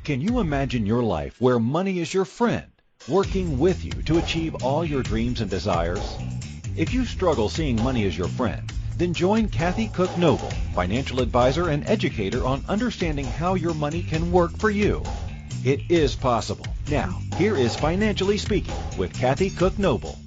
Can you imagine your life where money is your friend, working with you to achieve all your dreams and desires? If you struggle seeing money as your friend, then join Kathy Cook Noble, financial advisor and educator on understanding how your money can work for you. It is possible. Now, here is Financially Speaking with Kathy Cook Noble.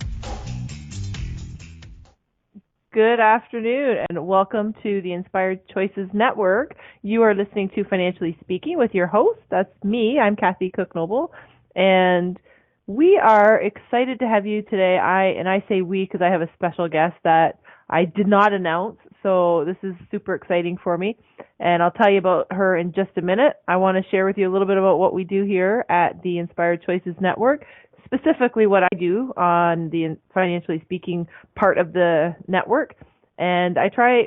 Good afternoon and welcome to the Inspired Choices Network. You are listening to Financially Speaking with your host. That's me. I'm Kathy Cook Noble, and we are excited to have you today. I say we because I have a special guest that I did not announce, so this is super exciting for me, and I'll tell you about her in just a minute. I want to share with you a little bit about what we do here at the Inspired Choices Network, specifically what I do on the Financially Speaking part of the network. And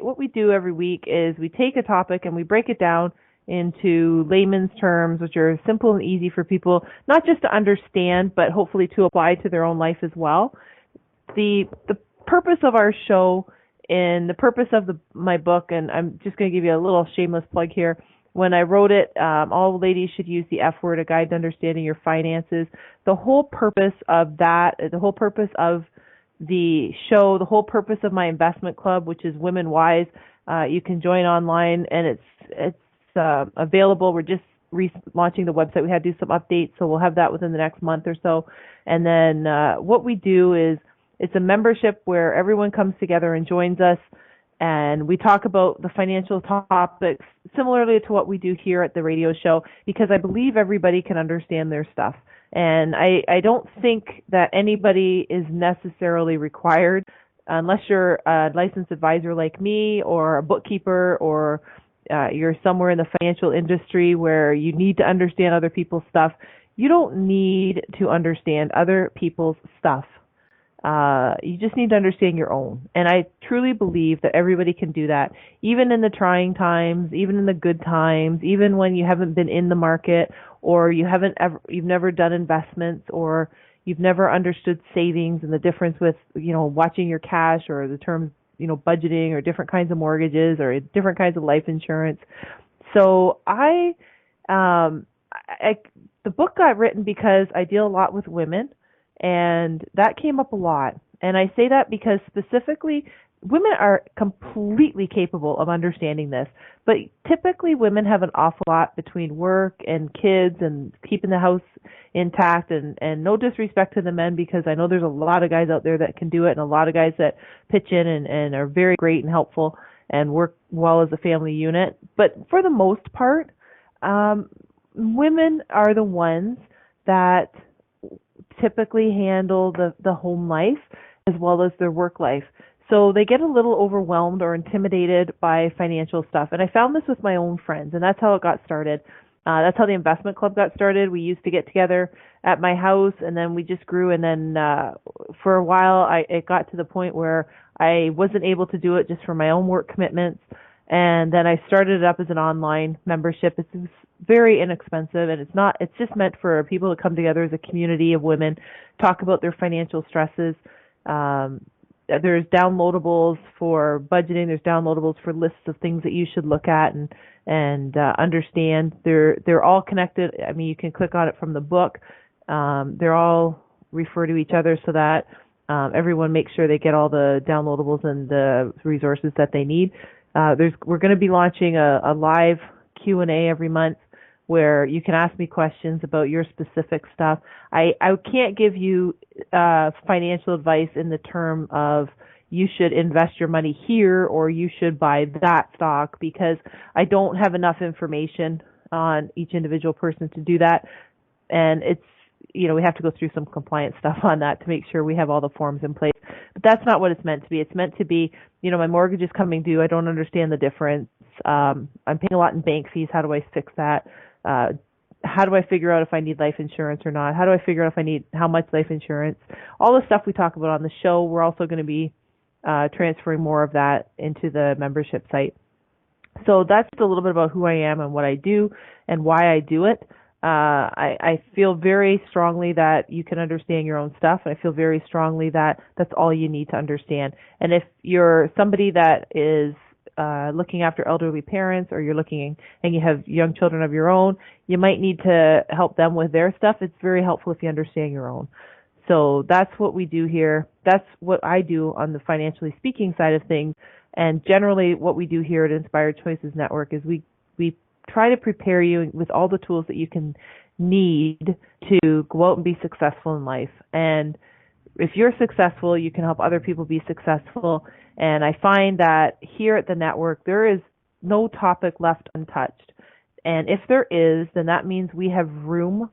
what we do every week is we take a topic and we break it down into layman's terms, which are simple and easy for people, not just to understand, but hopefully to apply to their own life as well. The purpose of our show and the purpose of my book, and I'm just going to give you a little shameless plug here. When I wrote it, All Ladies Should Use the F Word, A Guide to Understanding Your Finances. The whole purpose of that, the whole purpose of the show, the whole purpose of my investment club, which is Women Wise, you can join online, and it's available. We're just launching the website. We had to do some updates, so we'll have that within the next month or so. And then what we do is it's a membership where everyone comes together and joins us, and we talk about the financial topics similarly to what we do here at the radio show, because I believe everybody can understand their stuff. And I don't think that anybody is necessarily required, unless you're a licensed advisor like me or a bookkeeper, or you're somewhere in the financial industry where you need to understand other people's stuff. You don't need to understand other people's stuff. You just need to understand your own. And I truly believe that everybody can do that, even in the trying times, even in the good times, even when you haven't been in the market, or you've never done investments, or you've never understood savings and the difference with, watching your cash, or the terms, budgeting, or different kinds of mortgages, or different kinds of life insurance. So the book got written because I deal a lot with women, and that came up a lot. And I say that because specifically women are completely capable of understanding this. But typically women have an awful lot between work and kids and keeping the house intact. And no disrespect to the men, because I know there's a lot of guys out there that can do it, and a lot of guys that pitch in and are very great and helpful and work well as a family unit. But for the most part, women are the ones that typically handle the home life as well as their work life. So they get a little overwhelmed or intimidated by financial stuff. And I found this with my own friends, and that's how it got started. That's how the investment club got started. We used to get together at my house, and then we just grew. And then for a while, it got to the point where I wasn't able to do it just for my own work commitments. And then I started it up as an online membership. It's very inexpensive, and it's just meant for people to come together as a community of women, talk about their financial stresses. There's downloadables for budgeting. There's downloadables for lists of things that you should look at and understand. They're all connected. I mean, you can click on it from the book. They're all refer to each other so that everyone makes sure they get all the downloadables and the resources that they need. We're going to be launching a live Q&A every month where you can ask me questions about your specific stuff. I can't give you financial advice in the term of you should invest your money here or you should buy that stock, because I don't have enough information on each individual person to do that. And it's, we have to go through some compliance stuff on that to make sure we have all the forms in place. But that's not what it's meant to be. It's meant to be, my mortgage is coming due. I don't understand the difference. I'm paying a lot in bank fees. How do I fix that? How do I figure out if I need life insurance or not? How do I figure out how much life insurance? All the stuff we talk about on the show, we're also going to be transferring more of that into the membership site. So that's a little bit about who I am and what I do and why I do it. I feel very strongly that you can understand your own stuff. I feel very strongly that that's all you need to understand. And if you're somebody that is looking after elderly parents, or you're looking and you have young children of your own, you might need to help them with their stuff. It's very helpful if you understand your own. So that's what we do here. That's what I do on the financially speaking side of things. And generally what we do here at Inspired Choices Network is we try to prepare you with all the tools that you can need to go out and be successful in life. And if you're successful, you can help other people be successful. And I find that here at the network, there is no topic left untouched. And if there is, then that means we have room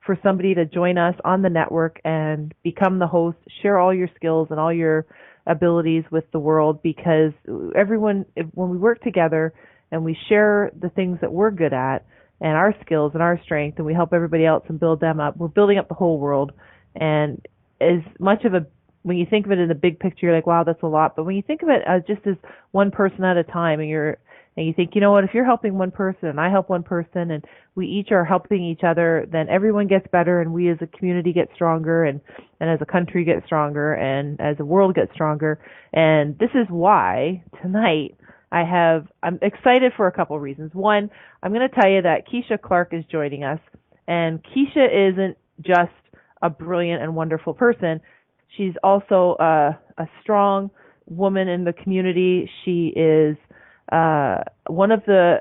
for somebody to join us on the network and become the host, share all your skills and all your abilities with the world, because when we work together and we share the things that we're good at and our skills and our strength, and we help everybody else and build them up, we're building up the whole world. And as much of when you think of it in the big picture, you're like, wow, that's a lot. But when you think of it as just as one person at a time, and you think, you know what, if you're helping one person and I help one person and we each are helping each other, then everyone gets better, and we as a community get stronger, and as a country get stronger, and as a world gets stronger. And this is why tonight I'm excited for a couple of reasons. One, I'm going to tell you that Keisha Clark is joining us, and Keisha isn't just a brilliant and wonderful person. She's also a strong woman in the community. She is one of the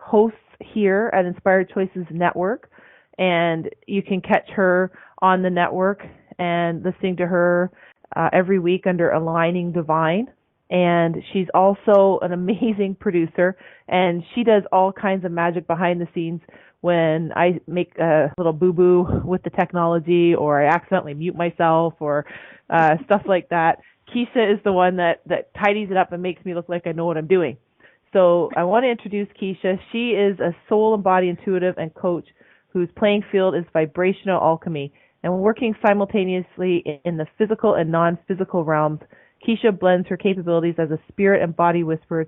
hosts here at Inspired Choices Network, and you can catch her on the network and listening to her every week under Aligning Divine. And she's also an amazing producer, and she does all kinds of magic behind the scenes when I make a little boo-boo with the technology, or I accidentally mute myself, or stuff like that. Keisha is the one that tidies it up and makes me look like I know what I'm doing. So I want to introduce Keisha. She is a SoulEmbody Intuitive and Coach whose playing field is Vibrational Alchemy. And working simultaneously in the physical and non-physical realms, Keisha blends her capabilities as a spirit and body whisperer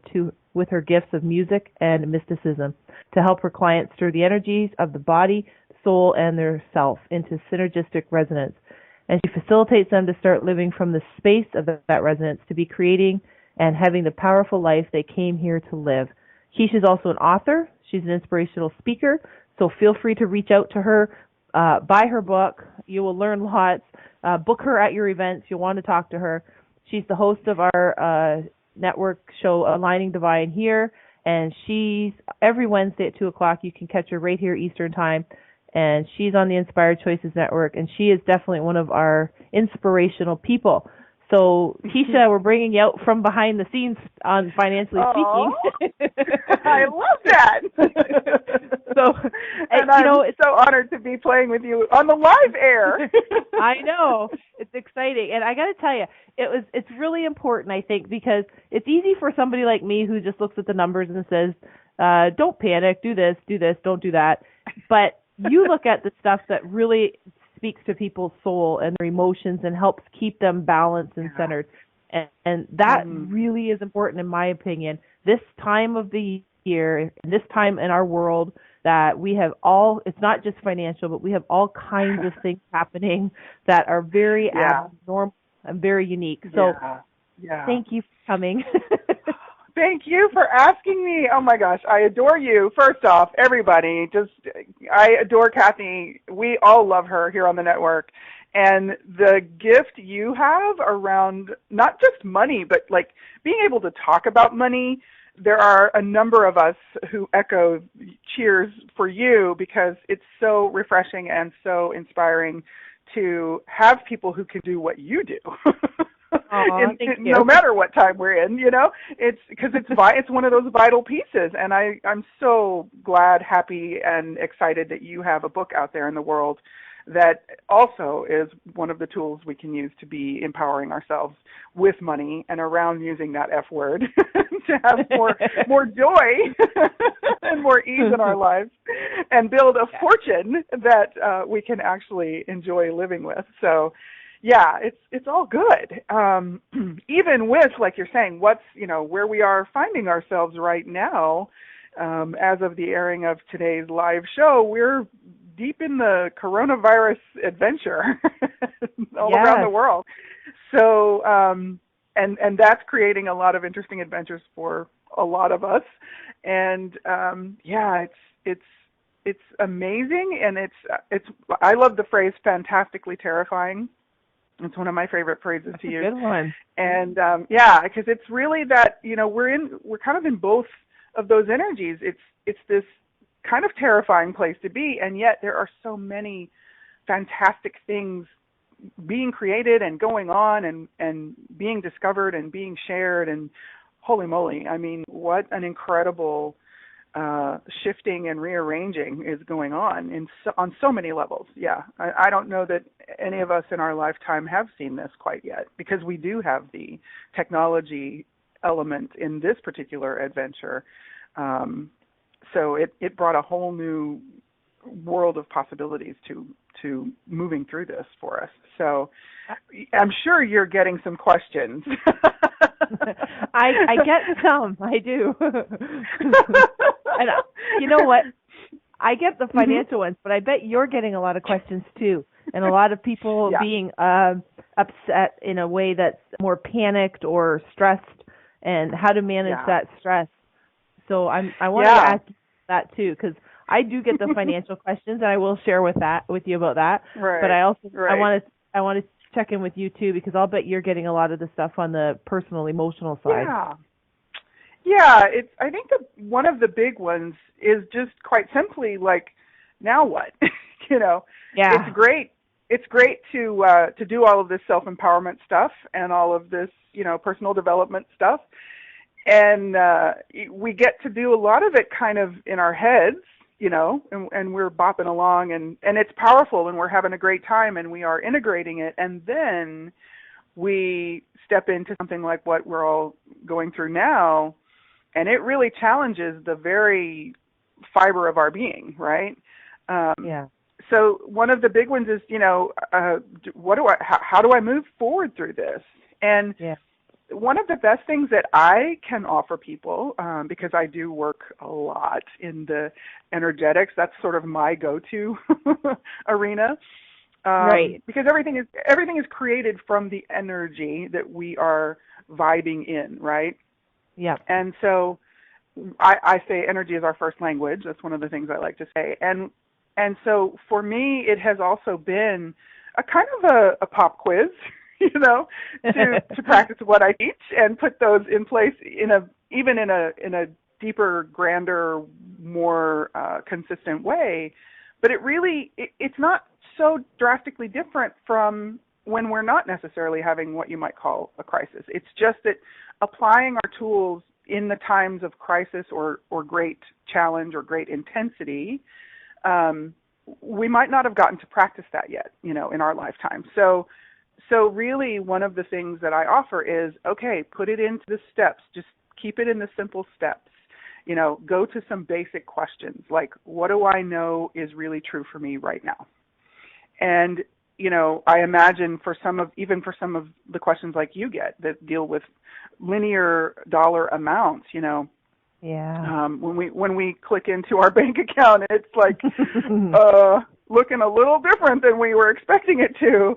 with her gifts of music and mysticism to help her clients stir the energies of the body, soul, and their self into synergistic resonance. And she facilitates them to start living from the space of that resonance, to be creating and having the powerful life they came here to live. Keisha is also an author. She's an inspirational speaker. So feel free to reach out to her, buy her book. You will learn lots. Book her at your events. You'll want to talk to her. She's the host of our network show, Aligning Divine, here. And she's every Wednesday at 2 o'clock. You can catch her right here Eastern Time. And she's on the Inspired Choices Network. And she is definitely one of our inspirational people. So, Keisha, we're bringing you out from behind the scenes on Financially Speaking. I love that. And I'm so honored to be playing with you on the live air. I know. It's exciting. And I got to tell you, it's really important, I think, because it's easy for somebody like me who just looks at the numbers and says, don't panic, do this, don't do that. But you look at the stuff that really speaks to people's soul and their emotions and helps keep them balanced and centered. And that really is important, in my opinion. This time of the year, this time in our world, that we have it's not just financial, but we have all kinds of things happening that are very abnormal and very unique. So thank you for coming. Thank you for asking me. Oh, my gosh. I adore you. First off, everybody, I adore Kathy. We all love her here on the network. And the gift you have around not just money, but like being able to talk about money. There are a number of us who echo cheers for you, because it's so refreshing and so inspiring to have people who can do what you do. No matter what time we're in, it's because it's one of those vital pieces. And I'm so glad, happy, and excited that you have a book out there in the world that also is one of the tools we can use to be empowering ourselves with money and around using that F word to have more joy and more ease in our lives and build a fortune that we can actually enjoy living with. So yeah, it's all good. Even with, like you're saying, where we are finding ourselves right now, as of the airing of today's live show, we're deep in the coronavirus adventure all around the world. So and that's creating a lot of interesting adventures for a lot of us. And yeah, it's amazing, and it's I love the phrase "fantastically terrifying." It's one of my favorite phrases That's to a use. good one. And yeah, because it's really that, you know, we're kind of in both of those energies. It's this kind of terrifying place to be, and yet there are so many fantastic things being created and going on and being discovered and being shared. And holy moly, I mean, what an incredible shifting and rearranging is going on on so many levels. Yeah, I don't know that any of us in our lifetime have seen this quite yet, because we do have the technology element in this particular adventure. So it brought a whole new world of possibilities to moving through this for us. So I'm sure you're getting some questions. I get some. I do. And you know what? I get the financial ones, but I bet you're getting a lot of questions too, and a lot of people being upset in a way that's more panicked or stressed, and how to manage that stress. So I want to ask that too, because I do get the financial questions, and I will share with you about that. Right. But I also I want to check in with you too, because I'll bet you're getting a lot of the stuff on the personal, emotional side. Yeah. I think that one of the big ones is just quite simply like, now what? You know, it's great. It's great to do all of this self-empowerment stuff and all of this, you know, personal development stuff. And we get to do a lot of it kind of in our heads, you know, and we're bopping along, and it's powerful, and we're having a great time, and we are integrating it. And then we step into something like what we're all going through now, and it really challenges the very fiber of our being, right? So one of the big ones is, you know, how do I move forward through this? And one of the best things that I can offer people, because I do work a lot in the energetics, that's sort of my go-to arena, right? Because everything is created from the energy that we are vibing in, right? Yeah. And so I say energy is our first language. That's one of the things I like to say. And so for me, it has also been a kind of a pop quiz, you know, to practice what I teach and put those in place in a deeper, grander, more consistent way. But it's not so drastically different from when we're not necessarily having what you might call a crisis. It's just that applying our tools in the times of crisis or great challenge or great intensity, we might not have gotten to practice that yet, you know, in our lifetime. So really one of the things that I offer is, okay, put it into the steps. Just keep it in the simple steps. You know, go to some basic questions like, what do I know is really true for me right now? And, you know, I imagine for some of the questions like you get that deal with linear dollar amounts, you know, when we click into our bank account, it's like looking a little different than we were expecting it to.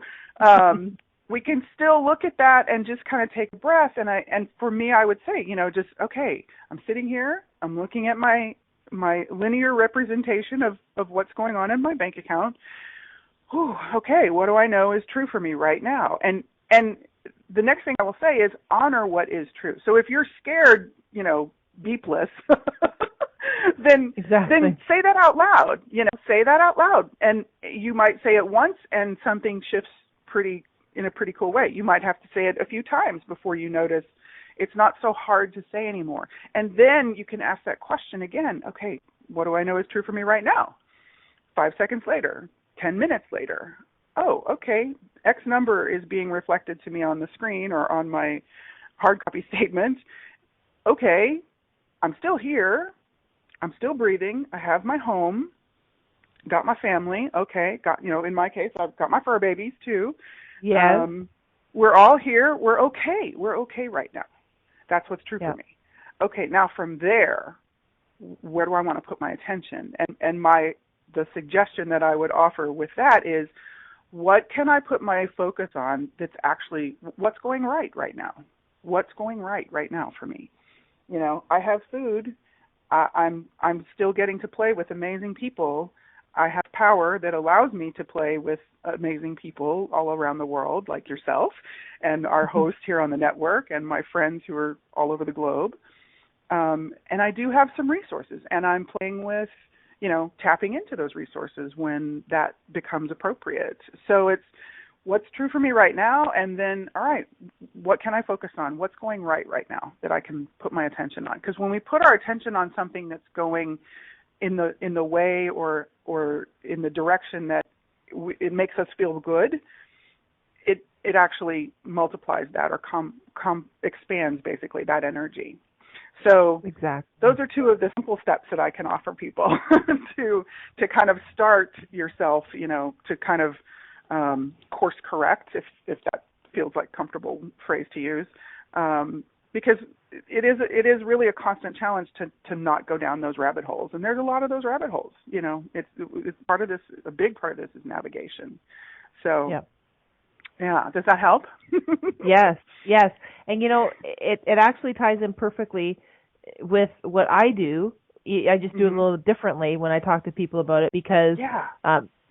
We can still look at that and just kind of take a breath. And for me, I would say, you know, just, okay, I'm sitting here, I'm looking at my linear representation of what's going on in my bank account. Whew, okay, what do I know is true for me right now? And the next thing I will say is honor what is true. So if you're scared, you know, beepless, then say that out loud. You know, say that out loud. And you might say it once and something shifts in a pretty cool way. You might have to say it a few times before you notice it's not so hard to say anymore. And then you can ask that question again. Okay, what do I know is true for me right now? 5 seconds later, 10 minutes later. Oh, okay, X number is being reflected to me on the screen or on my hard copy statement. Okay, I'm still here. I'm still breathing. I have my home. Got my family. Okay, in my case, I've got my fur babies too. Yes. We're all here. We're okay. We're okay right now. That's what's true for me. Okay, now from there, where do I want to put my attention? And the suggestion that I would offer with that is, what can I put my focus on that's actually what's going right now? what's going right now for me. You know, I have food. I'm still getting to play with amazing people. I have power that allows me to play with amazing people all around the world, like yourself and our host here on the network and my friends who are all over the globe. And I do have some resources, and I'm playing with, you know, tapping into those resources when that becomes appropriate. So it's what's true for me right now, and then, all right, what can I focus on? What's going right now that I can put my attention on? Because when we put our attention on something that's going in the way or in the direction that it makes us feel good, it actually multiplies that or expands basically that energy. So exactly. Those are two of the simple steps that I can offer people to kind of start yourself, you know, to kind of course correct, if that feels like a comfortable phrase to use, because it is really a constant challenge to not go down those rabbit holes, and there's a lot of those rabbit holes. You know, it's part of this. A big part of this is navigation. So. Yep. Yeah, does that help? Yes. And, you know, it actually ties in perfectly with what I do. I just do it a little differently when I talk to people about it because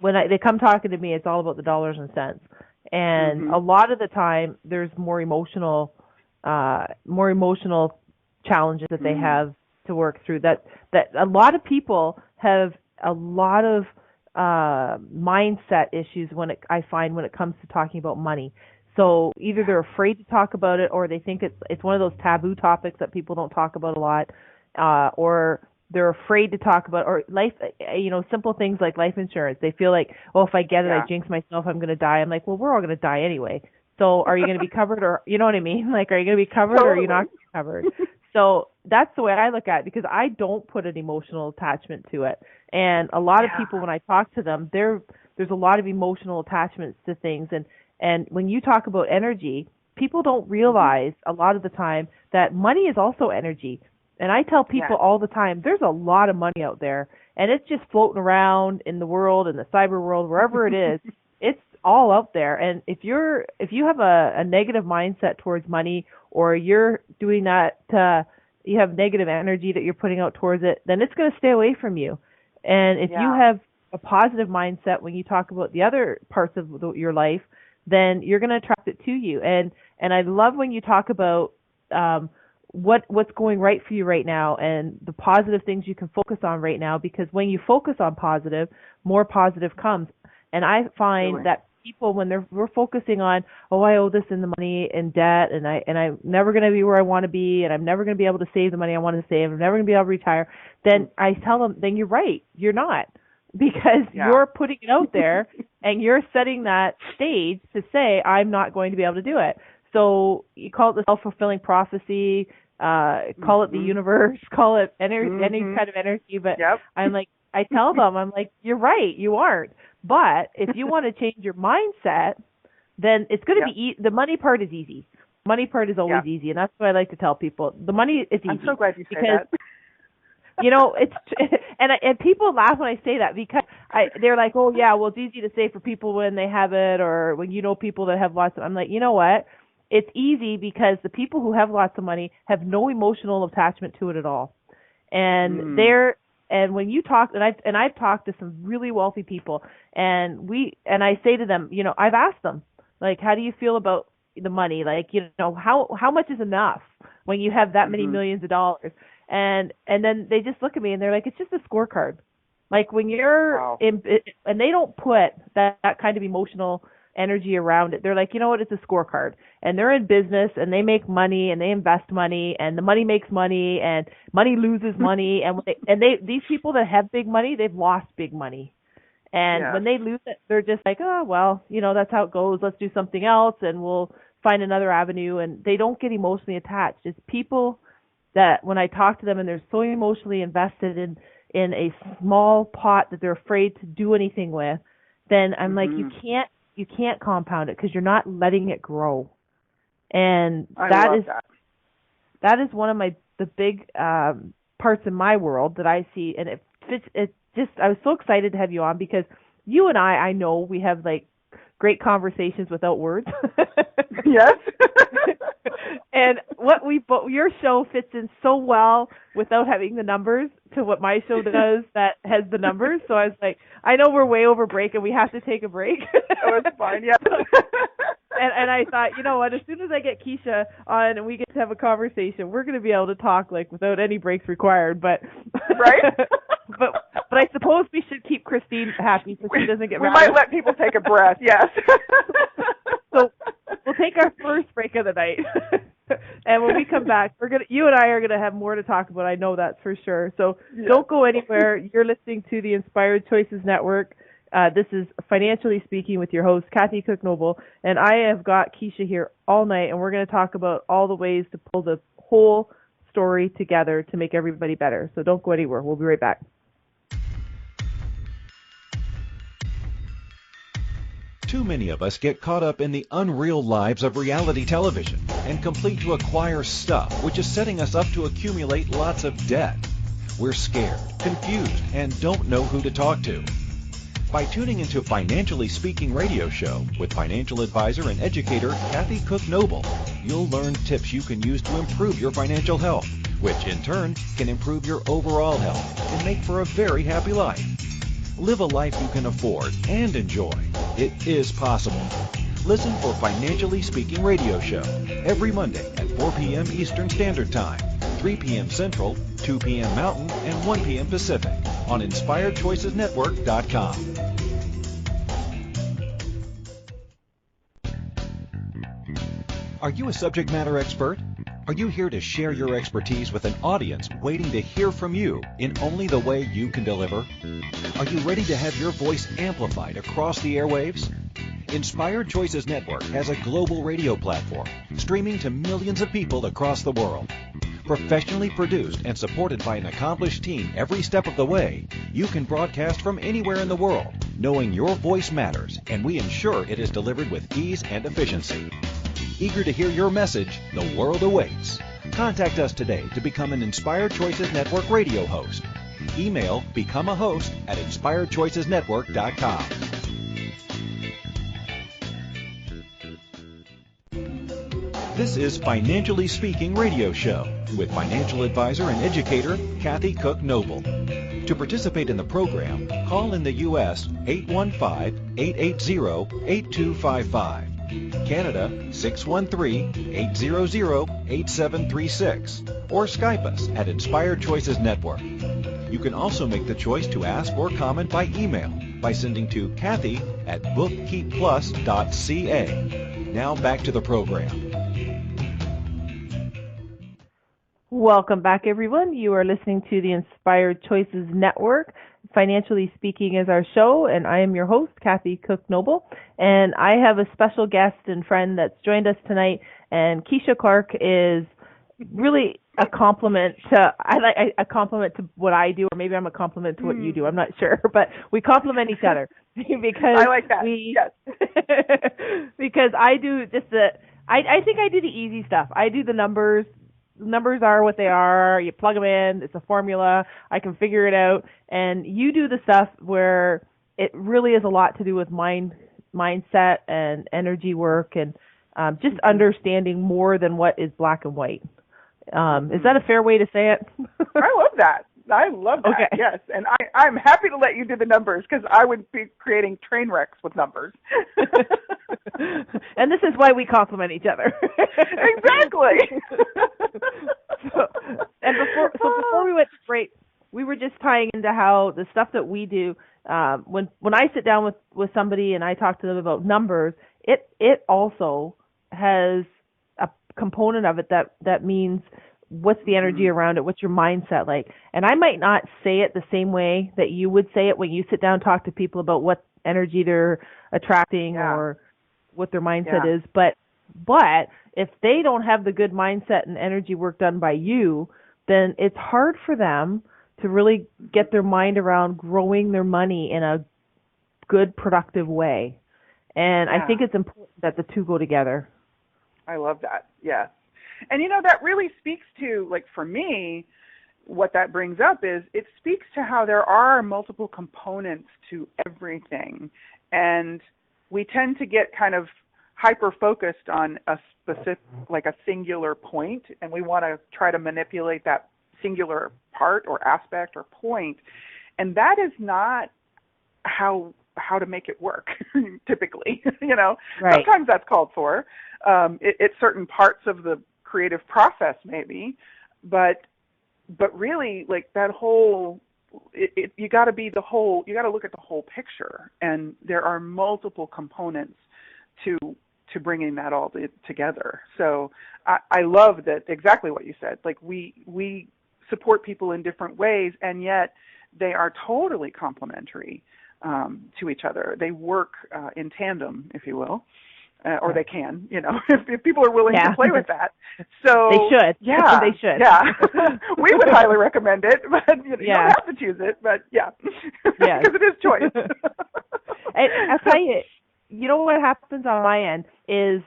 when they come talking to me, it's all about the dollars and cents. And a lot of the time, there's more emotional challenges that they have to work through. That a lot of people have a lot of mindset issues I find when it comes to talking about money. So either they're afraid to talk about it, or they think it's one of those taboo topics that people don't talk about a lot, or they're afraid to talk about, or life, you know, simple things like life insurance. They feel like, oh, if I get it, I jinx myself, I'm going to die. I'm like, well, we're all going to die anyway. So are you going to be covered, or you know what I mean? Like, are you going to be covered or are you not going to be covered? So that's the way I look at it, because I don't put an emotional attachment to it. And a lot of people, when I talk to them, there's a lot of emotional attachments to things. And when you talk about energy, people don't realize a lot of the time that money is also energy. And I tell people all the time, there's a lot of money out there, and it's just floating around in the world, in the cyber world, wherever it is. It's all out there. And if you have a negative mindset towards money, or you're doing that you have negative energy that you're putting out towards it, then it's going to stay away from you. And if you have a positive mindset when you talk about the other parts of your life, then you're going to attract it to you. And I love when you talk about what's going right for you right now and the positive things you can focus on right now, because when you focus on positive, more positive comes. And I find that people, when we're focusing on, oh, I owe this in the money and debt, and I'm never going to be where I want to be, and I'm never going to be able to save the money I want to save, I'm never going to be able to retire, then I tell them, then you're right, you're not, because you're putting it out there and you're setting that stage to say, I'm not going to be able to do it. So you call it the self-fulfilling prophecy, call it the universe, call it any kind of energy, but I'm like, I tell them, I'm like, you're right, you aren't. But if you want to change your mindset, then it's going to be the money part is easy. Money part is always easy, and that's what I like to tell people. The money is easy. I'm so glad you say that. You know, it's and people laugh when I say that, because they're like, oh yeah, well, it's easy to say for people when they have it, or when you know people that have lots of. I'm like, you know what? It's easy because the people who have lots of money have no emotional attachment to it at all, and And when you talk, and I've talked to some really wealthy people, and I say to them, you know, I've asked them, like, how do you feel about the money? Like, you know, how much is enough when you have that many millions of dollars? And then they just look at me and they're like, it's just a scorecard. Like when you're in, and they don't put that kind of emotional energy around it. They're like, you know what, it's a scorecard. And they're in business and they make money and they invest money and the money makes money and money loses money. And these people that have big money, they've lost big money. And when they lose it, they're just like, oh, well, you know, that's how it goes. Let's do something else and we'll find another avenue. And they don't get emotionally attached. It's people that when I talk to them and they're so emotionally invested in a small pot that they're afraid to do anything with, then I'm like, you can't compound it because you're not letting it grow. And that is one of the big parts in my world that I see, and it fits. It just, I was so excited to have you on because you and I know we have like great conversations without words. Yes. And your show fits in so well without having the numbers to what my show does that has the numbers. So I was like, I know we're way over break and we have to take a break. Oh, it's fine, yeah. And I thought, you know what, as soon as I get Keisha on and we get to have a conversation, we're going to be able to talk like without any breaks required. But right? but I suppose we should keep Christine happy so she doesn't get mad. We might let people take a breath, yes. So we'll take our first break of the night. And when we come back, you and I are gonna have more to talk about. I know that's for sure. So Don't go anywhere. You're listening to the Inspired Choices Network. This is Financially Speaking with your host, Kathy Cook Noble, and I have got Keisha here all night, and we're going to talk about all the ways to pull the whole story together to make everybody better. So don't go anywhere. We'll be right back. Too many of us get caught up in the unreal lives of reality television and complete to acquire stuff, which is setting us up to accumulate lots of debt. We're scared, confused, and don't know who to talk to. By tuning into Financially Speaking radio show with financial advisor and educator Kathy Cook Noble, you'll learn tips you can use to improve your financial health, which in turn can improve your overall health and make for a very happy life. Live a life you can afford and enjoy. It is possible. Listen for Financially Speaking radio show every Monday at 4 p.m. Eastern Standard Time, 3 p.m. Central, 2 p.m. Mountain, and 1 p.m. Pacific on InspiredChoicesNetwork.com. Are you a subject matter expert? Are you here to share your expertise with an audience waiting to hear from you in only the way you can deliver? Are you ready to have your voice amplified across the airwaves? Inspired Choices Network has a global radio platform streaming to millions of people across the world. Professionally produced and supported by an accomplished team every step of the way, you can broadcast from anywhere in the world, knowing your voice matters, and we ensure it is delivered with ease and efficiency. Eager to hear your message, the world awaits. Contact us today to become an Inspired Choices Network radio host. Email becomeahost@inspiredchoicesnetwork.com. This is Financially Speaking radio show with financial advisor and educator Kathy Cook Noble. To participate in the program, call in the U.S. 815-880-8255. Canada 613-800-8736 or Skype us at Inspired Choices Network. You can also make the choice to ask or comment by email by sending to Kathy@bookkeepplus.ca. Now back to the program. Welcome back, everyone. You are listening to the Inspired Choices Network. Financially Speaking is our show, and I am your host, Kathy Cook Noble. And I have a special guest and friend that's joined us tonight. And Keisha Clark is really a compliment to what I do, or maybe I'm a compliment to what you do. I'm not sure, but we complement each other because I like that. Yes. because I do just I think I do the easy stuff. I do the numbers. Numbers are what they are. You plug them in. It's a formula. I can figure it out. And you do the stuff where it really is a lot to do with mindset and energy work and just understanding more than what is black and white. Is that a fair way to say it? I love that. I love that, okay. Yes. And I'm happy to let you do the numbers because I would be creating train wrecks with numbers. And this is why we complement each other. Exactly. Before we went to break, we were just tying into how the stuff that we do, when I sit down with somebody and I talk to them about numbers, it also has a component of it that means what's the energy around it, what's your mindset like. And I might not say it the same way that you would say it when you sit down and talk to people about what energy they're attracting or what their mindset is. But if they don't have the good mindset and energy work done by you, then it's hard for them to really get their mind around growing their money in a good, productive way. And I think it's important that the two go together. I love that. Yes. And, that really speaks to, like, for me, what that brings up is it speaks to how there are multiple components to everything. And we tend to get kind of hyper-focused on a specific, like a singular point, and we want to try to manipulate that singular part or aspect or point. And that is not how to make it work, typically. Right. Sometimes that's called for. It's certain parts of the creative process, maybe, but really, like that whole, you got to be the whole. You got to look at the whole picture, and there are multiple components to bringing that all together. So I love that, exactly what you said. Like we support people in different ways, and yet they are totally complementary to each other. They work in tandem, if you will, or they can, if people are willing to play with that. So they should. Yeah, they should. Yeah, we would highly recommend it, but you don't have to choose it. But because it is choice. And I'll tell you, what happens on my end is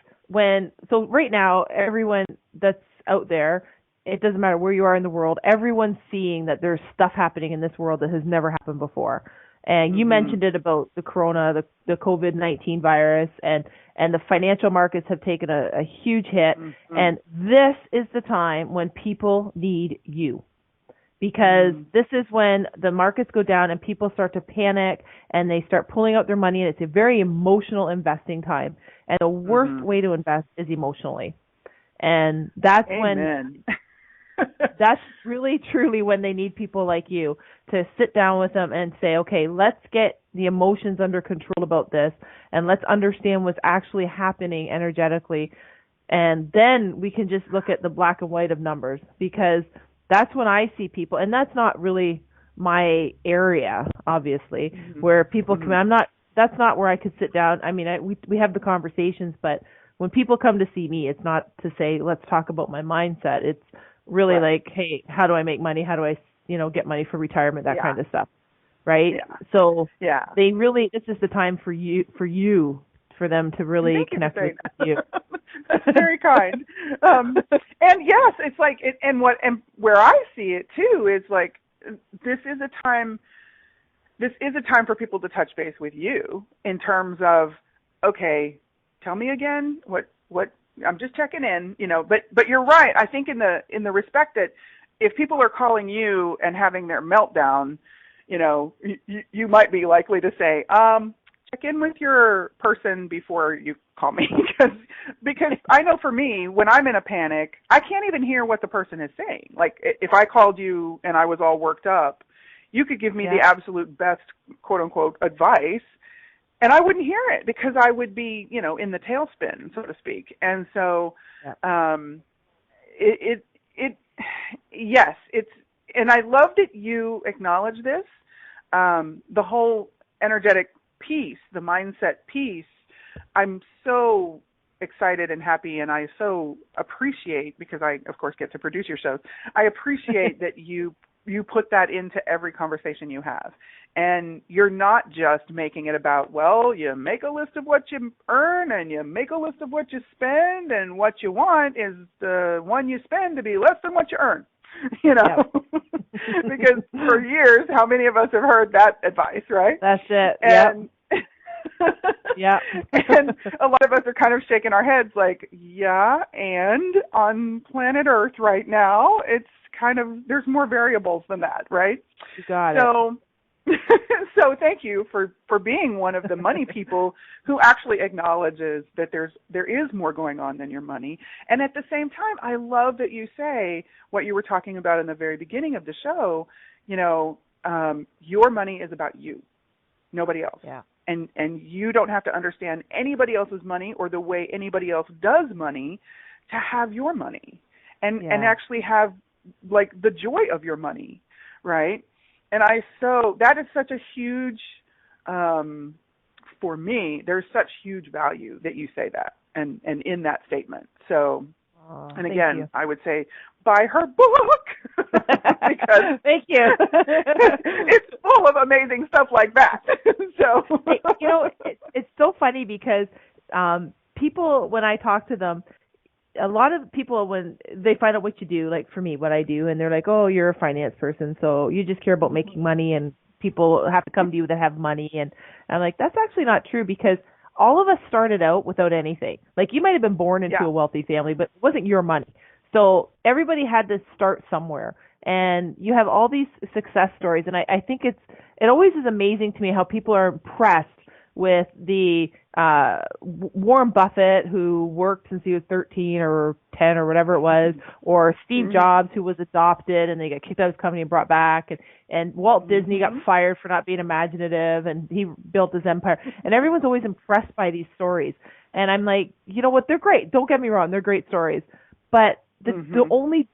so right now, everyone that's out there, it doesn't matter where you are in the world, everyone's seeing that there's stuff happening in this world that has never happened before. And you mentioned it about the corona, the COVID-19 virus, and the financial markets have taken a huge hit. Mm-hmm. And this is the time when people need you. Because this is when the markets go down and people start to panic and they start pulling out their money, and it's a very emotional investing time. And the worst way to invest is emotionally. And that's when that's really truly when they need people like you to sit down with them and say, okay, let's get the emotions under control about this, and let's understand what's actually happening energetically. And then we can just look at the black and white of numbers, because that's when I see people, and that's not really my area, obviously, where people come in. That's not where I could sit down. I mean, we have the conversations, but when people come to see me, it's not to say, let's talk about my mindset. It's really like, hey, how do I make money? How do I, get money for retirement, that kind of stuff. Right? Yeah. So they really, this is the time for them to really connect with you. That's very kind. And yes, it's like, and where I see it too is like, this is a time for people to touch base with you in terms of, okay, tell me again what I'm just checking in, but you're right. I think in the respect that if people are calling you and having their meltdown, you might be likely to say, check in with your person before you call me, because I know for me, when I'm in a panic, I can't even hear what the person is saying. Like if I called you and I was all worked up, you could give me the absolute best, quote unquote, advice, and I wouldn't hear it because I would be, in the tailspin, so to speak. And so, and I love that you acknowledge this, the whole energetic piece, the mindset piece. I'm so excited and happy, and I so appreciate, because I, of course, get to produce your shows, I appreciate that you put that into every conversation you have. And you're not just making it about, well, you make a list of what you earn and you make a list of what you spend, and what you want is the one you spend to be less than what you earn. Because for years, how many of us have heard that advice, right? That's it. And yeah. And a lot of us are kind of shaking our heads like, and on planet Earth right now, it's kind of, there's more variables than that, right? You got it. So thank you for being one of the money people who actually acknowledges that there is more going on than your money. And at the same time, I love that you say what you were talking about in the very beginning of the show, your money is about you, nobody else. Yeah. And you don't have to understand anybody else's money or the way anybody else does money to have your money and actually have like the joy of your money, right? And that is such a huge, for me, there's such huge value that you say that and in that statement. So, and again, I would say buy her book because thank you. It's full of amazing stuff like that. So, it's so funny because people, when I talk to them, a lot of people, when they find out what you do, like for me, what I do, and they're like, oh, you're a finance person, so you just care about making money, and people have to come to you that have money. And I'm like, that's actually not true, because all of us started out without anything. Like, you might have been born into a wealthy family, but it wasn't your money. So everybody had to start somewhere. And you have all these success stories. And I think it always is amazing to me how people are impressed with the Warren Buffett, who worked since he was 13 or 10 or whatever it was, or Steve Jobs, who was adopted and they got kicked out of his company and brought back, and Walt Disney got fired for not being imaginative, and he built his empire. And everyone's always impressed by these stories. And I'm like, you know what? They're great. Don't get me wrong. They're great stories. But the only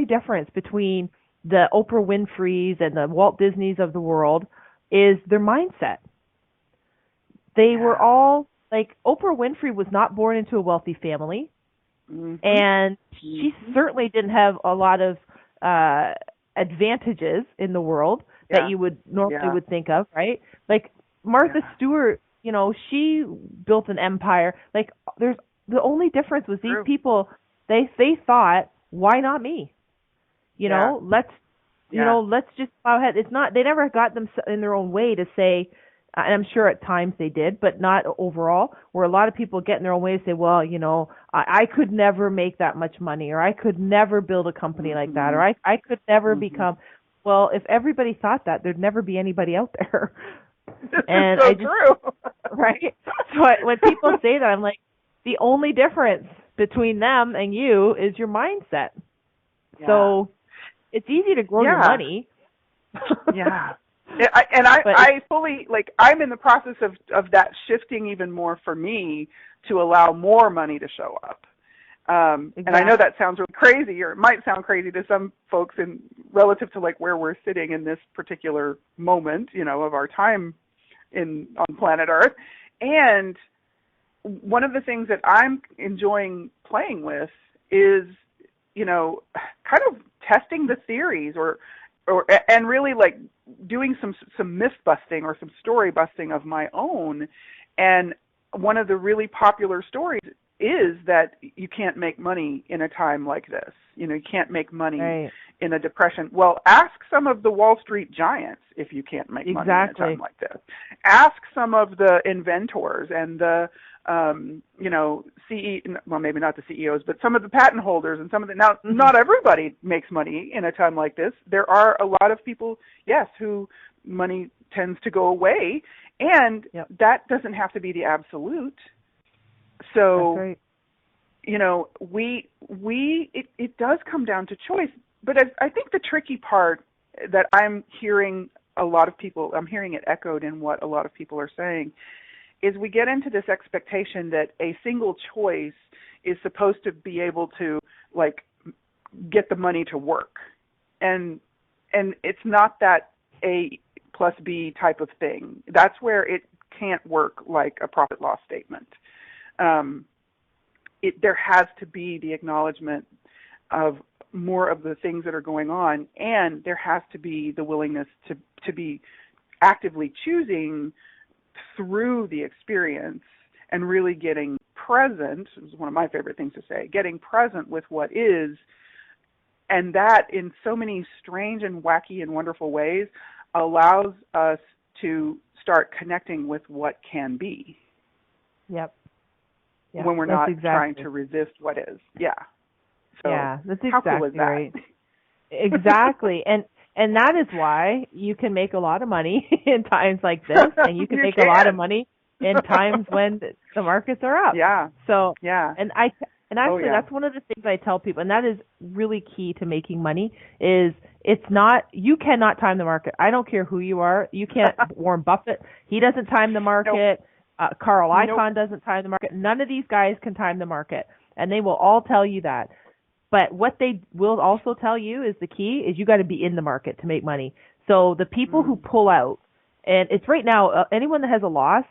difference between the Oprah Winfreys and the Walt Disneys of the world is their mindset. They were all, like, Oprah Winfrey was not born into a wealthy family, and she certainly didn't have a lot of advantages in the world that you would normally would think of, right? Like, Martha Stewart, you know, she built an empire. Like, the only difference was these people, they thought, why not me? You know, let's just plow ahead. It's not, they never got them in their own way to say, and I'm sure at times they did, but not overall, where a lot of people get in their own way to say, well, you know, I could never make that much money, or I could never build a company like that, or I could never become. Well, if everybody thought that, there'd never be anybody out there. And so true. Right? So when people say that, I'm like, the only difference between them and you is your mindset. Yeah. So it's easy to grow your money. I fully, like, I'm in the process of that shifting even more for me to allow more money to show up. And I know that sounds really crazy, or it might sound crazy to some folks in relative to, like, where we're sitting in this particular moment, you know, of our time on planet Earth. And one of the things that I'm enjoying playing with is, you know, kind of testing the theories and really, like, doing some myth busting or some story busting of my own. And one of the really popular stories is that you can't make money in a time like this. You know, you can't make money in a depression. Well, ask some of the Wall Street giants if you can't make money in a time like this. Ask some of the inventors and the you know, well, maybe not the CEOs, but some of the patent holders and some of the, now, not everybody makes money in a time like this. There are a lot of people, yes, who money tends to go away, and that doesn't have to be the absolute. So, you know, it does come down to choice, but I think the tricky part that I'm hearing I'm hearing it echoed in what a lot of people are saying, is we get into this expectation that a single choice is supposed to be able to, like, get the money to work. And it's not that A plus B type of thing. That's where it can't work like a profit loss statement. There has to be the acknowledgement of more of the things that are going on, and there has to be the willingness to be actively choosing through the experience and really getting present. It was one of my favorite things to say, getting present with what is, and that in so many strange and wacky and wonderful ways allows us to start connecting with what can be. Yep. When we're not trying to resist what is. Yeah. So that's exactly how cool is that? Right. Exactly. And that is why you can make a lot of money in times like this, and you can make a lot of money in times when the markets are up. Yeah. So and actually that's one of the things I tell people, and that is really key to making money, is you cannot time the market. I don't care who you are. You can't. Warren Buffett, he doesn't time the market. Nope. Carl Icahn doesn't time the market. None of these guys can time the market, and they will all tell you that. But what they will also tell you is the key is you got to be in the market to make money. So the people who pull out, and it's right now, anyone that has a loss,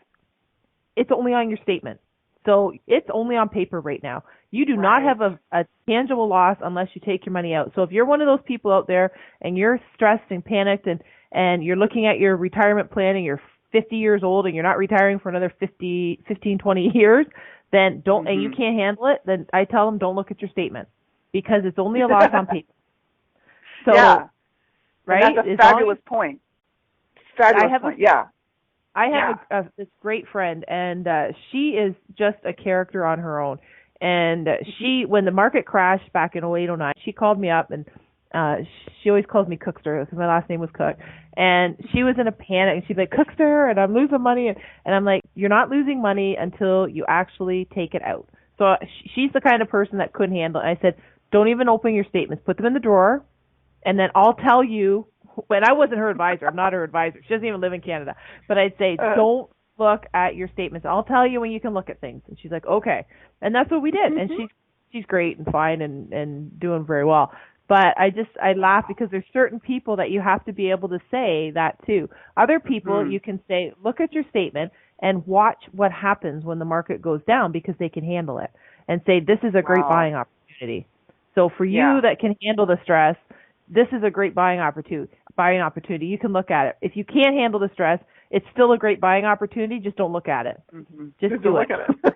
it's only on your statement. So it's only on paper right now. You do not have a tangible loss unless you take your money out. So if you're one of those people out there and you're stressed and panicked and you're looking at your retirement plan and you're 50 years old and you're not retiring for another 15, 20 years, then don't, and you can't handle it, then I tell them don't look at your statement. Because it's only a loss on paper. So, right? And that's a fabulous point. Fabulous point, I have this great friend, and she is just a character on her own. And when the market crashed back in 08, 09, she called me up, and she always calls me Cookster because my last name was Cook. And she was in a panic, and she's like, Cookster, and I'm losing money. And I'm like, you're not losing money until you actually take it out. So she's the kind of person that couldn't handle it. I said, don't even open your statements. Put them in the drawer, and then I'll tell you. When I wasn't her advisor, I'm not her advisor. She doesn't even live in Canada. But I'd say, don't look at your statements. I'll tell you when you can look at things. And she's like, okay. And that's what we did. And she's great and fine and doing very well. But I laugh because there's certain people that you have to be able to say that to. Other people, you can say, look at your statement and watch what happens when the market goes down because they can handle it. And say, this is a great buying opportunity. So for you that can handle the stress, this is a great buying opportunity. You can look at it. If you can't handle the stress, it's still a great buying opportunity. Just don't look at it. Just do it. Look at it.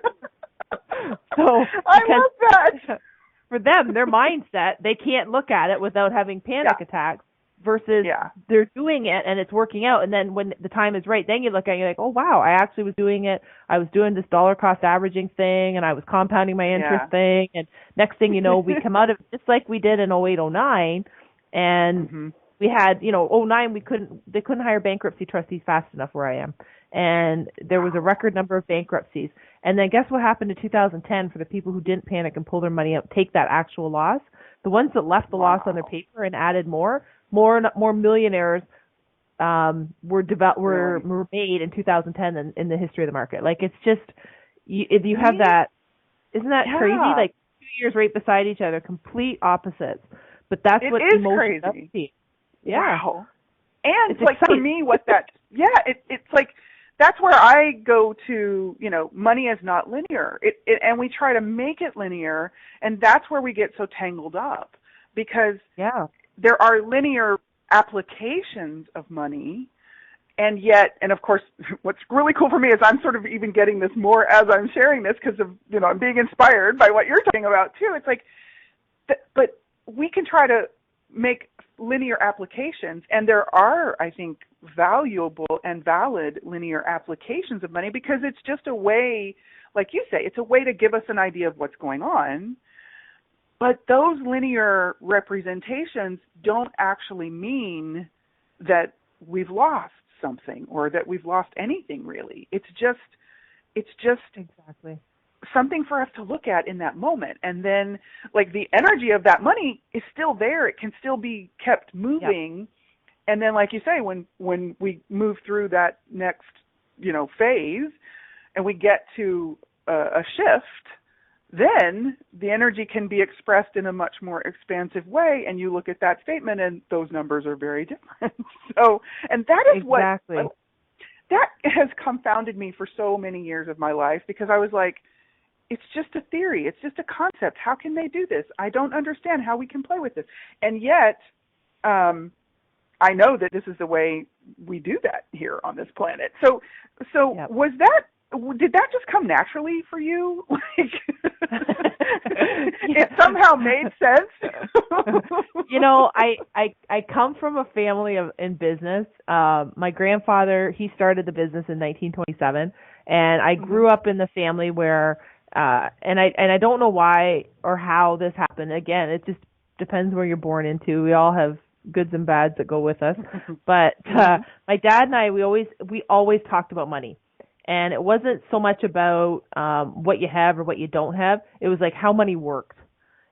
So I love that. For them, their mindset, they can't look at it without having panic attacks versus they're doing it and it's working out. And then when the time is right, then you look at it and you're like, oh, wow, I actually was doing it. I was doing this dollar cost averaging thing and I was compounding my interest thing. And next thing you know, we come out of it just like we did in 08, 09. And we had, 09, they couldn't hire bankruptcy trustees fast enough where I am. And there was a record number of bankruptcies. And then guess what happened in 2010 for the people who didn't panic and pull their money out, take that actual loss? The ones that left the loss on their paper and added more millionaires were made in 2010 than in the history of the market. Like, it's just, you have that, isn't that crazy? Like 2 years right beside each other, complete opposites. But that's what emotion does to you. Yeah. Wow. And it's like exciting. for me, what that, it's like, that's where I go to, money is not linear. And we try to make it linear, and that's where we get so tangled up because there are linear applications of money, and of course, what's really cool for me is I'm sort of even getting this more as I'm sharing this because of, I'm being inspired by what you're talking about too. It's like, but we can try to make linear applications, and there are, I think, valuable and valid linear applications of money because it's just a way, like you say, it's a way to give us an idea of what's going on. But those linear representations don't actually mean that we've lost something or that we've lost anything, really. It's just exactly something for us to look at in that moment. And then, like, the energy of that money is still there. It can still be kept moving. Yep. And then, like you say, when we move through that next, phase and we get to a shift, then the energy can be expressed in a much more expansive way. And you look at that statement and those numbers are very different. So, and that is exactly what, that has confounded me for so many years of my life because I was like, it's just a theory. It's just a concept. How can they do this? I don't understand how we can play with this. And yet, I know that this is the way we do that here on this planet. So did that just come naturally for you? Like, it somehow made sense? I come from a family in business. My grandfather, he started the business in 1927, and I grew up in the family where and I don't know why or how this happened. Again, it just depends where you're born into. We all have goods and bads that go with us. But my dad and I, we always talked about money. And it wasn't so much about what you have or what you don't have. It was like how money worked.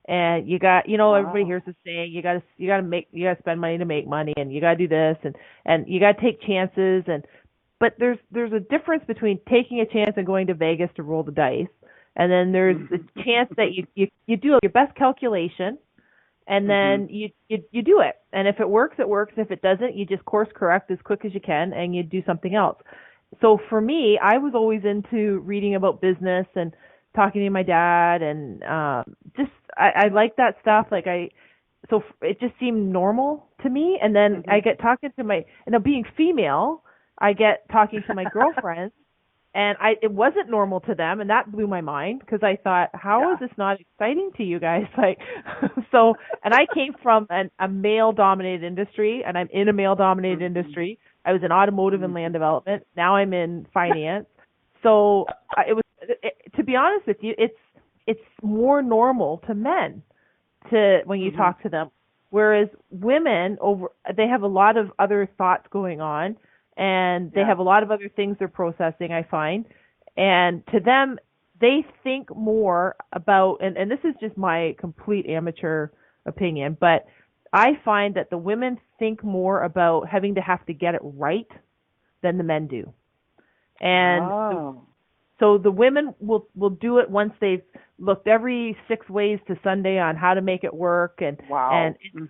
And you got, everybody hears this saying, you got to spend money to make money, and you got to do this, and you got to take chances. But there's a difference between taking a chance and going to Vegas to roll the dice. And then there's the chance that you do your best calculation, and then you do it. And if it works, it works. If it doesn't, you just course correct as quick as you can, and you do something else. So for me, I was always into reading about business and talking to my dad, and I like that stuff. So it just seemed normal to me. And then I get talking to being female, I get talking to my girlfriends. And it wasn't normal to them, and that blew my mind because I thought, how is this not exciting to you guys? Like, so, and I came from a male-dominated industry, and I'm in a male-dominated industry. I was in automotive and land development. Now I'm in finance. So to be honest with you, it's more normal to men when you talk to them, whereas women they have a lot of other thoughts going on. And they have a lot of other things they're processing, I find. And to them, they think more about, and this is just my complete amateur opinion, but I find that the women think more about having to get it right than the men do. And so the women will do it once they've looked every 6 ways to Sunday on how to make it work. And,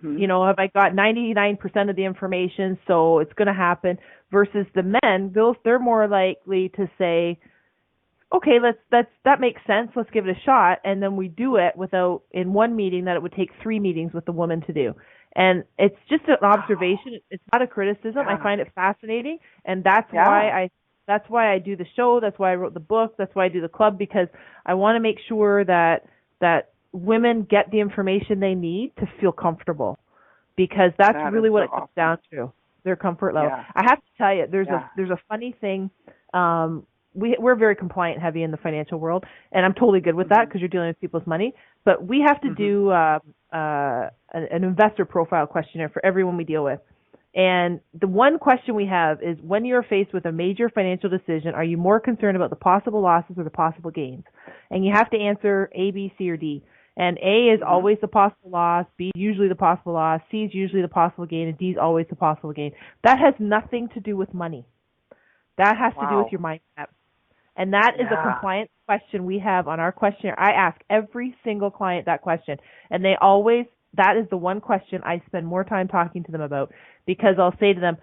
you know, have I got 99% of the information, so it's going to happen. Versus the men, they're more likely to say, okay, that makes sense. Let's give it a shot. And then we do it in one meeting that it would take 3 meetings with the woman to do. And it's just an observation. It's not a criticism. I find it fascinating. And that's why I do the show. That's why I wrote the book. That's why I do the club, because I want to make sure that women get the information they need to feel comfortable, because that's really what it comes down to, their comfort level. Yeah. I have to tell you, there's a funny thing. We're very compliant heavy in the financial world, and I'm totally good with that because you're dealing with people's money. But we have to do an investor profile questionnaire for everyone we deal with. And the one question we have is, when you're faced with a major financial decision, are you more concerned about the possible losses or the possible gains? And you have to answer A, B, C, or D. And A is always the possible loss, B is usually the possible loss, C is usually the possible gain, and D is always the possible gain. That has nothing to do with money. That has to do with your mindset. And that is a compliance question we have on our questionnaire. I ask every single client that question, and that is the one question I spend more time talking to them about, because I'll say to them,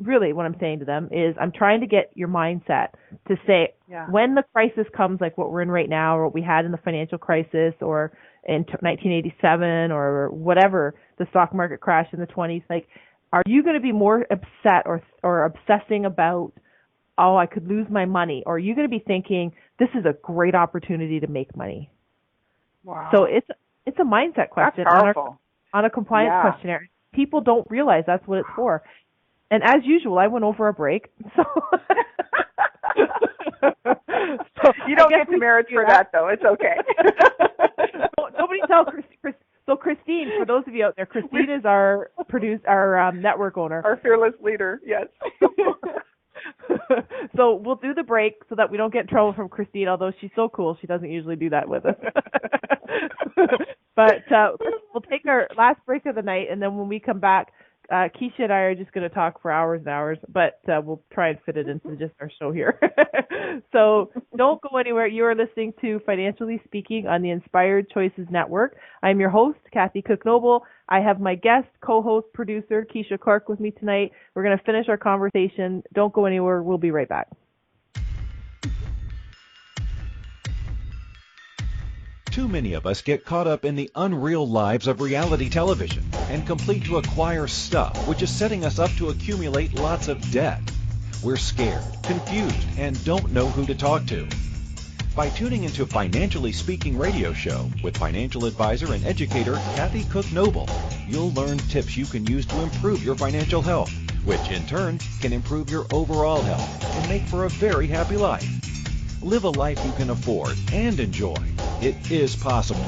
really what I'm saying to them is, I'm trying to get your mindset to say, when the crisis comes, like what we're in right now, or what we had in the financial crisis, or in 1987, or whatever, the stock market crash in the 20s, like, are you going to be more upset or obsessing about, oh, I could lose my money? Or are you going to be thinking, this is a great opportunity to make money? Wow. So it's a mindset question on a compliance questionnaire. People don't realize that's what it's for. And as usual, I went over a break. So, you don't get demerits for that, though. It's okay. Nobody tell Chris. So Christine, for those of you out there, Christine is our network owner. Our fearless leader, yes. So we'll do the break so that we don't get in trouble from Christine, although she's so cool, she doesn't usually do that with us. But we'll take our last break of the night, and then when we come back, Keisha and I are just going to talk for hours and hours, but we'll try and fit it into just our show here. So don't go anywhere. You are listening to Financially Speaking on the Inspired Choices Network. I'm your host, Kathy Cook-Noble. I have my guest, co-host, producer, Keisha Clark, with me tonight. We're going to finish our conversation. Don't go anywhere. We'll be right back. Too many of us get caught up in the unreal lives of reality television and complete to acquire stuff, which is setting us up to accumulate lots of debt. We're scared, confused, and don't know who to talk to. By tuning into Financially Speaking radio show with financial advisor and educator Kathy Cook-Noble, you'll learn tips you can use to improve your financial health, which in turn can improve your overall health and make for a very happy life. Live a life you can afford and enjoy. It is possible.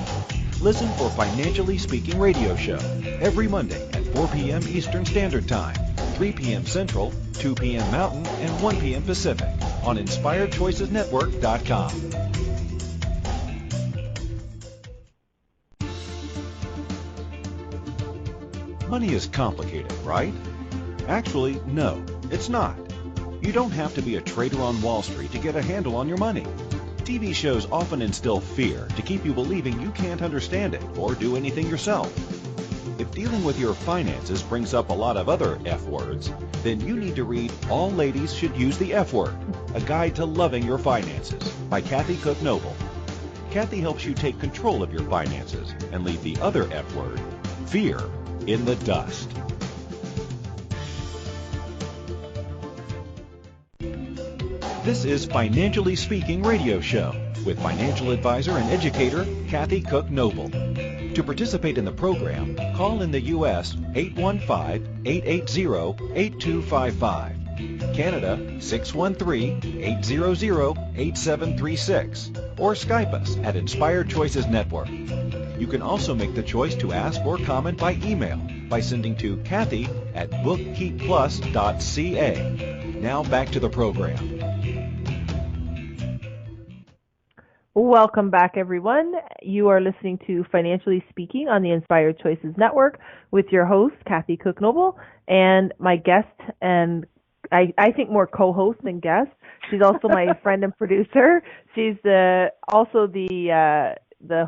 Listen for Financially Speaking radio show every Monday at 4 p.m. Eastern Standard Time, 3 p.m. Central, 2 p.m. Mountain, and 1 p.m. Pacific on InspiredChoicesNetwork.com. Money is complicated, right? Actually, no, it's not. You don't have to be a trader on Wall Street to get a handle on your money. TV shows often instill fear to keep you believing you can't understand it or do anything yourself. If dealing with your finances brings up a lot of other F words, then you need to read All Ladies Should Use the F Word, A Guide to Loving Your Finances by Kathy Cook-Noble. Kathy helps you take control of your finances and leave the other F word, fear, in the dust. This is Financially Speaking Radio Show with financial advisor and educator Kathy Cook Noble. To participate in the program, call in the U.S. 815-880-8255, Canada 613-800-8736, or Skype us at Inspired Choices Network. You can also make the choice to ask or comment by email by sending to Kathy at bookkeepplus.ca. Now back to the program. Welcome back, everyone. You are listening to Financially Speaking on the Inspired Choices Network with your host, Kathy Cook Noble, and my guest, and I think more co-host than guest. She's also my friend and producer. She's also the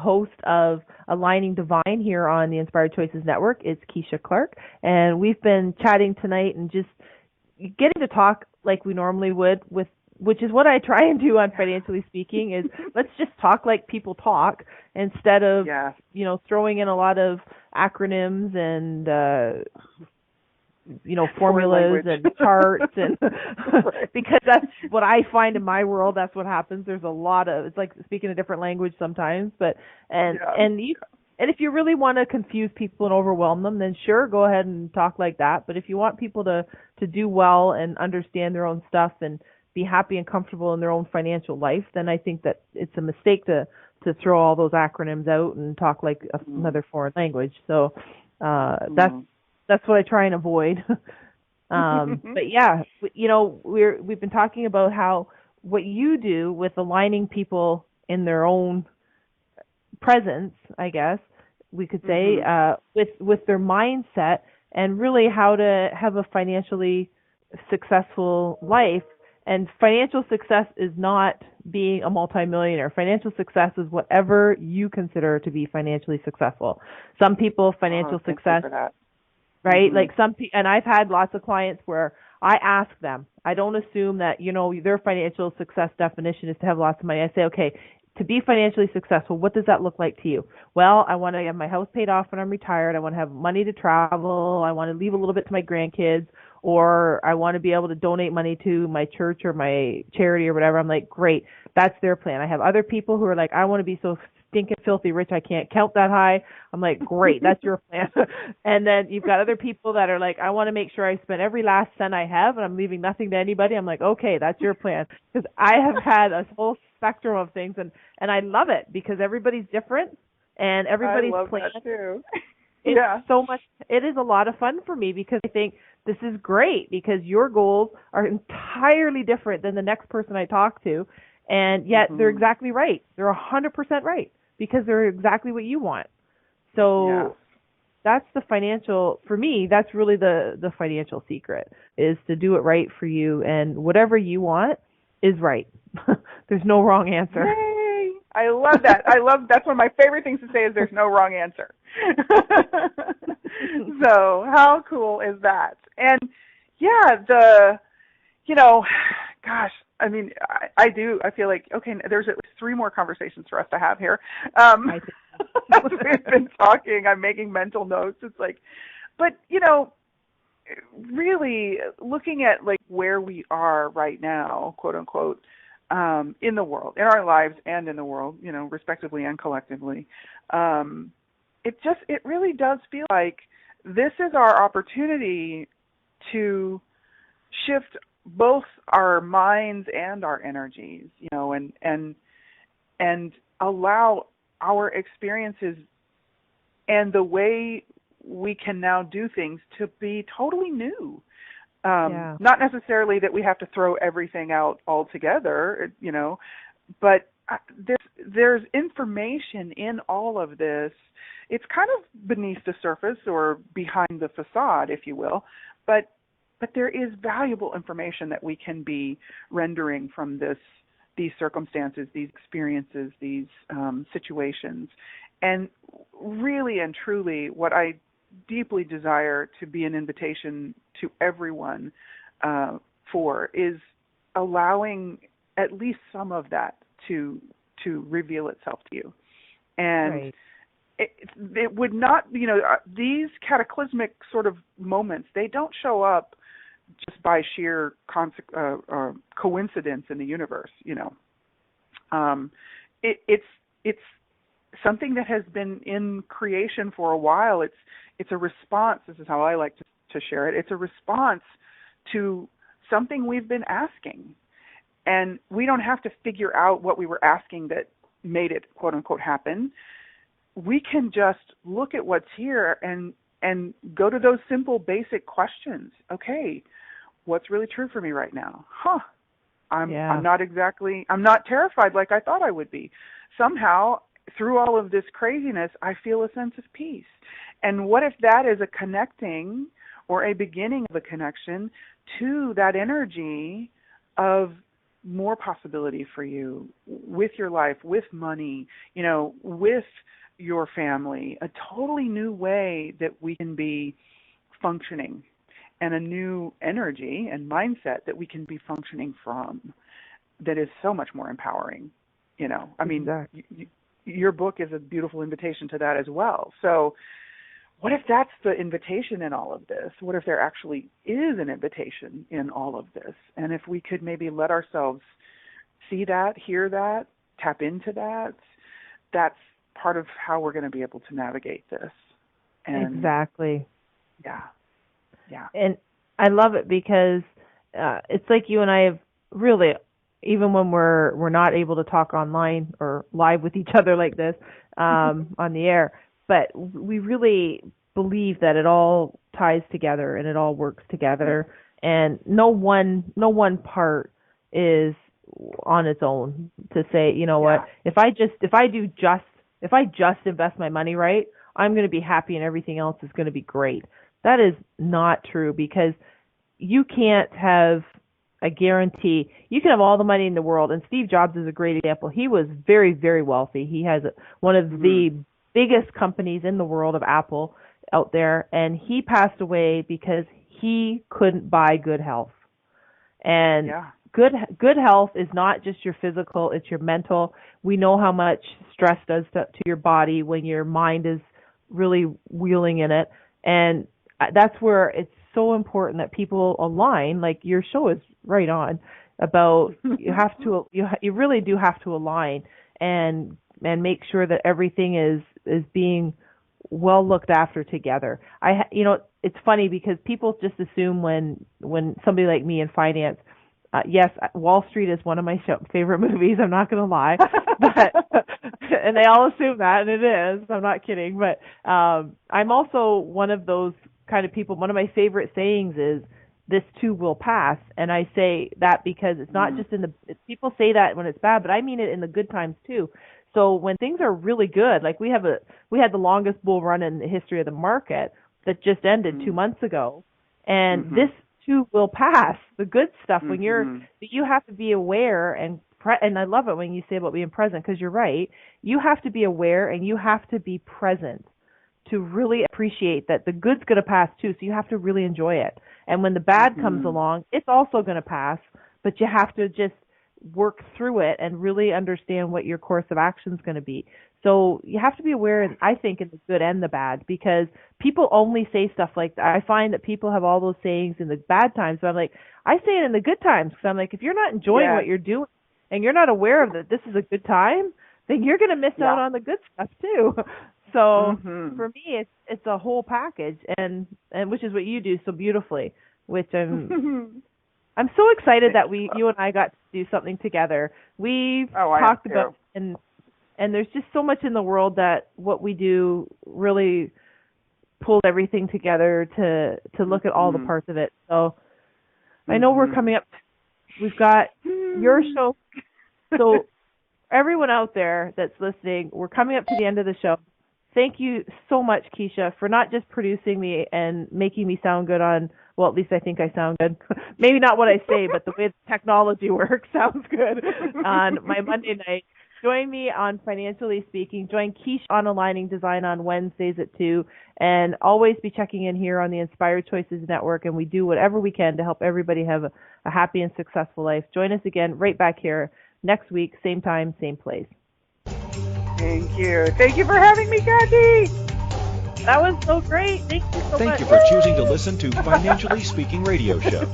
host of Aligning Divine here on the Inspired Choices Network. It's Keisha Clark, and we've been chatting tonight and just getting to talk like we normally would which is what I try and do on Financially Speaking, is let's just talk like people talk instead of, throwing in a lot of acronyms and, formulas and charts. And because that's what I find in my world. That's what happens. There's a lot of, it's like speaking a different language sometimes, and if you really want to confuse people and overwhelm them, then sure, go ahead and talk like that. But if you want people to do well and understand their own stuff and be happy and comfortable in their own financial life, then I think that it's a mistake to throw all those acronyms out and talk like another foreign language. So that's what I try and avoid. But yeah, we've been talking about how what you do with aligning people in their own presence, I guess we could say, with their mindset, and really how to have a financially successful life. And financial success is not being a multimillionaire. Financial success is whatever you consider to be financially successful. Some people, financial success, right? Like and I've had lots of clients where I ask them, I don't assume that, their financial success definition is to have lots of money. I say, okay, to be financially successful, what does that look like to you? Well, I want to have my house paid off when I'm retired. I want to have money to travel. I want to leave a little bit to my grandkids, or I want to be able to donate money to my church or my charity or whatever. I'm like, great, that's their plan. I have other people who are like, I want to be so stinking filthy rich I can't count that high. I'm like, great, that's your plan. And then you've got other people that are like, I want to make sure I spend every last cent I have and I'm leaving nothing to anybody. I'm like, okay, that's your plan. Because I have had a whole spectrum of things, and I love it because everybody's different and everybody's plan. I love that too. It's so much. It is a lot of fun for me because I think this is great because your goals are entirely different than the next person I talk to, and yet they're exactly right. They're 100% right because they're exactly what you want. So that's the financial, for me, that's really the financial secret, is to do it right for you, and whatever you want is right. There's no wrong answer. Yay! I love that. That's one of my favorite things to say is there's no wrong answer. So how cool is that? And I mean, I feel like, okay, there's at least 3 more conversations for us to have here. As we've been talking, I'm making mental notes. It's like, but, really looking at like where we are right now, quote unquote, in the world, in our lives and in the world, respectively and collectively, it really does feel like this is our opportunity to shift both our minds and our energies, and allow our experiences and the way we can now do things to be totally new. Not necessarily that we have to throw everything out altogether, but there's information in all of this. It's kind of beneath the surface or behind the facade, if you will, but there is valuable information that we can be rendering from these circumstances, these experiences, these situations. And really and truly, what I deeply desire to be an invitation to everyone for is allowing at least some of that to reveal itself to you. And it would not, these cataclysmic sort of moments, they don't show up just by sheer coincidence in the universe, It's something that has been in creation for a while. It's a response. This is how I like to share it. It's a response to something we've been asking. And we don't have to figure out what we were asking that made it, quote unquote, happen. We can just look at what's here and go to those simple, basic questions. Okay, what's really true for me right now? I'm not terrified like I thought I would be. Somehow, through all of this craziness, I feel a sense of peace. And what if that is a connecting or a beginning of a connection to that energy of more possibility for you with your life, with money, with your family, a totally new way that we can be functioning, and a new energy and mindset that we can be functioning from that is so much more empowering. Exactly. Your book is a beautiful invitation to that as well. So what if that's the invitation in all of this? What if there actually is an invitation in all of this? And if we could maybe let ourselves see that, hear that, tap into that, that's part of how we're going to be able to navigate this. And exactly. Yeah. And I love it because it's like you and I have really, even when we're not able to talk online or live with each other like this on the air, but we really believe that it all ties together and it all works together, and no one part is on its own to say, what, if I just invest my money right, I'm going to be happy and everything else is going to be great. That is not true, because you can't have a guarantee. You can have all the money in the world, and Steve Jobs is a great example. He was very, very wealthy. He has one of the biggest companies in the world of Apple out there, and he passed away because he couldn't buy good health. And good health is not just your physical, it's your mental. We know how much stress does to your body when your mind is really wheeling in it. And that's where it's so important that people align, like your show is right on, about you really do have to align and make sure that everything is being well looked after together. It's funny because people just assume when somebody like me in finance, yes, Wall Street is one of my favorite movies, I'm not going to lie, but and they all assume that, and it is, I'm not kidding, but I'm also one of those kind of people. One of my favorite sayings is, this too will pass. And I say that because it's not just people say that when it's bad, but I mean it in the good times too. So when things are really good, like we had the longest bull run in the history of the market that just ended 2 months ago, and this too will pass. The good stuff, when you have to be aware and I love it when you say about being present, because you're right. You have to be aware and you have to be present to really appreciate that the good's going to pass too. So you have to really enjoy it. And when the bad comes along, it's also going to pass, but you have to just work through it and really understand what your course of action is going to be. So you have to be aware, I think, in the good and the bad, because people only say stuff like that. I find that people have all those sayings in the bad times, but I'm like, I say it in the good times, because I'm like, if you're not enjoying what you're doing and you're not aware of that this is a good time, then you're going to miss out on the good stuff too. So for me, it's a whole package, and which is what you do so beautifully. Which I'm so excited that you and I got to do something together. We've talked about, and there's just so much in the world that what we do really pulls everything together to look at all the parts of it. So I know we're coming up. We've got your show. So everyone out there that's listening, we're coming up to the end of the show. Thank you so much, Keisha, for not just producing me and making me sound good on, well, at least I think I sound good. Maybe not what I say, but the way the technology works sounds good on my Monday night. Join me on Financially Speaking. Join Keisha on Aligning Design on Wednesdays at 2. And always be checking in here on the Inspired Choices Network. And we do whatever we can to help everybody have a happy and successful life. Join us again right back here next week, same time, same place. Thank you. Thank you for having me, Kathy. That was so great. Thank you so much. Thank you for choosing to listen to Financially Speaking Radio Show.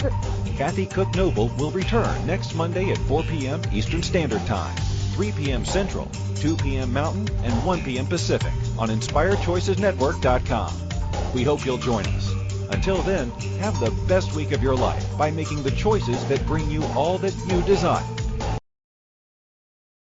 Kathy Cook Noble will return next Monday at 4 p.m. Eastern Standard Time, 3 p.m. Central, 2 p.m. Mountain, and 1 p.m. Pacific on InspiredChoicesNetwork.com. We hope you'll join us. Until then, have the best week of your life by making the choices that bring you all that you desire.